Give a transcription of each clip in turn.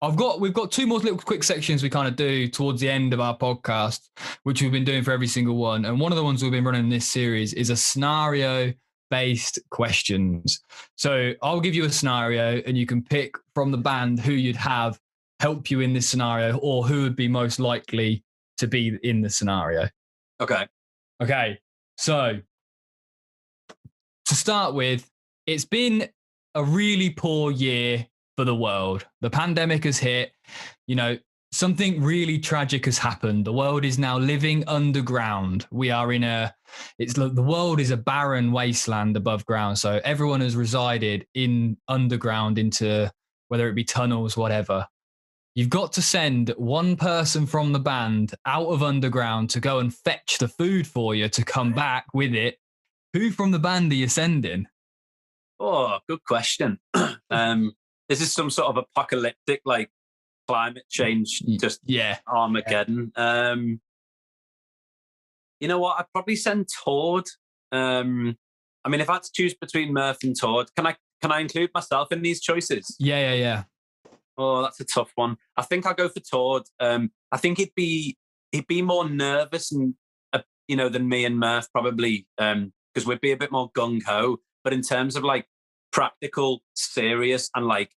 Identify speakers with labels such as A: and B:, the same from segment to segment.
A: we've got two more little quick sections we kind of do towards the end of our podcast, which we've been doing for every single one. And one of the ones we've been running in this series is a scenario-based questions. So I'll give you a scenario and you can pick from the band who you'd have help you in this scenario or who would be most likely to be in the scenario. Okay. So to start with, it's been a really poor year for the world. The pandemic has hit, something really tragic has happened. The world is now living underground. We are the world is a barren wasteland above ground. So everyone has resided in underground into whether it be tunnels, whatever. You've got to send one person from the band out of underground to go and fetch the food for you to come back with it. Who from the band are you sending?
B: Oh, good question. This is some sort of apocalyptic, like climate change, just Armageddon. Yeah. You know what? I'd probably send Tord. I mean, if I had to choose between Murph and Tord, can I include myself in these choices?
A: Yeah.
B: Oh, that's a tough one. I think I'll go for Tord. I think he'd be more nervous and than me and Murph probably, because we'd be a bit more gung ho. But in terms of like practical, serious, and like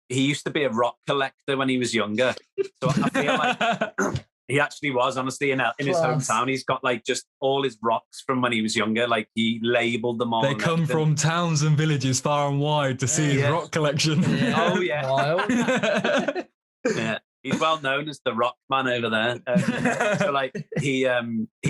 B: he used to be a rock collector when he was younger. So I feel like he actually was, honestly, in his hometown. He's got like just all his rocks from when he was younger. Like he labelled them all.
A: They come from towns and villages far and wide to see his rock collection.
B: Yeah. Oh yeah. Yeah. He's well known as the rock man over there. So like he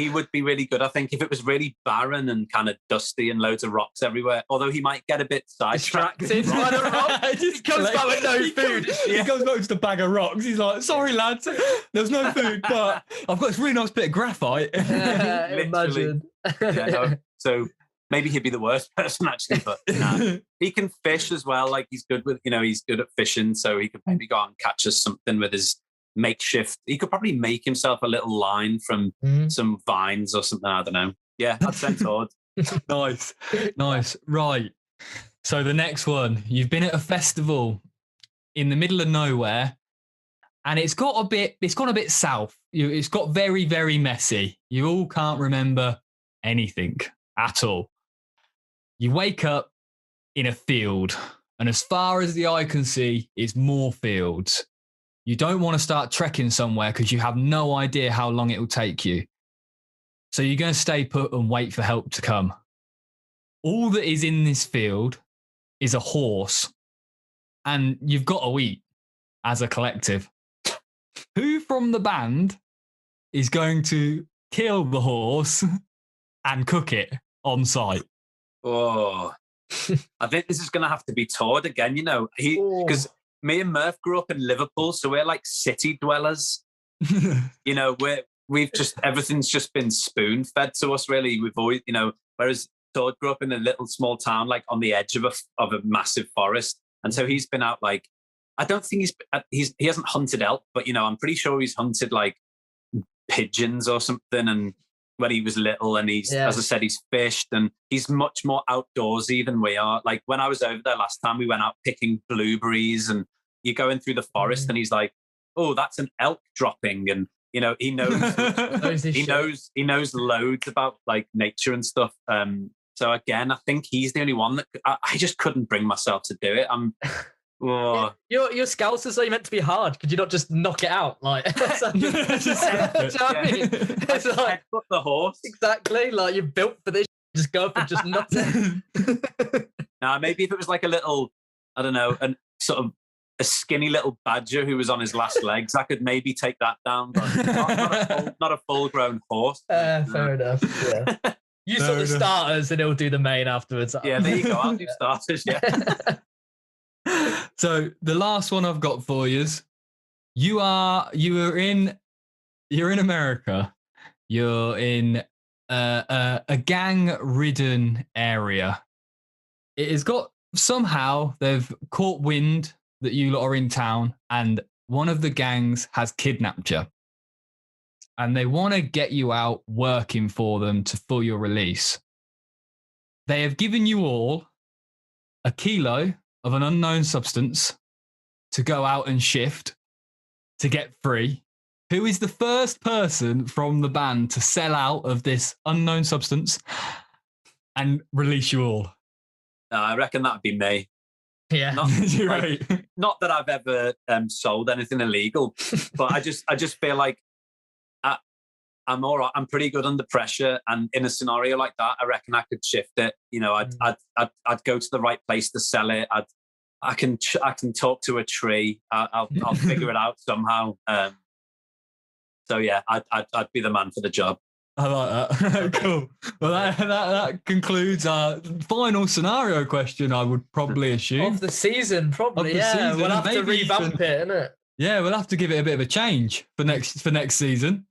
B: would be really good. I think if it was really barren and kind of dusty and loads of rocks everywhere, although he might get a bit sidetracked.
A: He just comes back with no food. He comes back with just a bag of rocks. He's like, sorry lads, there's no food, but I've got this really nice bit of graphite.
C: Imagine.
B: So maybe he'd be the worst person actually, but nah. He can fish as well. Like he's good with, he's good at fishing, so he could maybe go out and catch us something with his makeshift. He could probably make himself a little line from some vines or something. I don't know. Yeah, I'd send Tord.
A: Nice. Right. So the next one, you've been at a festival in the middle of nowhere, and it's gone a bit south. It's got very, very messy. You all can't remember anything at all. You wake up in a field, and as far as the eye can see, it's more fields. You don't want to start trekking somewhere because you have no idea how long it will take you. So you're going to stay put and wait for help to come. All that is in this field is a horse, and you've got to eat as a collective. Who from the band is going to kill the horse and cook it on site?
B: Oh, I think this is going to have to be Tord again, because me and Murph grew up in Liverpool, so we're like city dwellers. We've just, everything's just been spoon fed to us, really. We've always, whereas Tord grew up in a little small town, like on the edge of a massive forest. And so he's been out, like, I don't think he hasn't hunted elk, but, I'm pretty sure he's hunted like pigeons or something. And when he was little, and as I said, he's fished, and he's much more outdoorsy than we are. Like when I was over there last time, we went out picking blueberries, and you're going through the forest, and he's like, "Oh, that's an elk dropping," and he knows he knows loads about like nature and stuff. So again, I think he's the only one that I just couldn't bring myself to do it.
C: Your scouts are meant to be hard. Could you not just knock it out? Like, I mean? It's like
B: the horse.
C: Exactly. Like you're built for this. Just go up and just knock it.
B: Now, maybe if it was like a little, I don't know, and sort of a skinny little badger who was on his last legs, I could maybe take that down. But not a full-grown horse.
C: Fair enough. Yeah. You sort the starters, and he'll do the main afterwards.
B: Yeah, there you go. I'll do starters. Yeah.
A: So the last one I've got for you is you're in America. You're in a gang-ridden area. It has got, somehow they've caught wind that you lot are in town, and one of the gangs has kidnapped you. And they want to get you out working for them for your release. They have given you all a kilo of an unknown substance to go out and shift to get free, who is the first person from the band to sell out of this unknown substance and release you all?
B: I reckon that'd be me.
C: Yeah,
A: You're right.
B: Not that I've ever sold anything illegal, but I just feel like I'm all right. I'm pretty good under pressure, and in a scenario like that, I reckon I could shift it. You know, I'd go to the right place to sell it. I can talk to a tree. I'll figure it out somehow. So yeah, I'd be the man for the job.
A: I like that. Cool. Well, that concludes our final scenario question, I would probably assume.
C: Of the season, probably, yeah. We'll have to revamp it, innit?
A: Yeah, we'll have to give it a bit of a change for next season.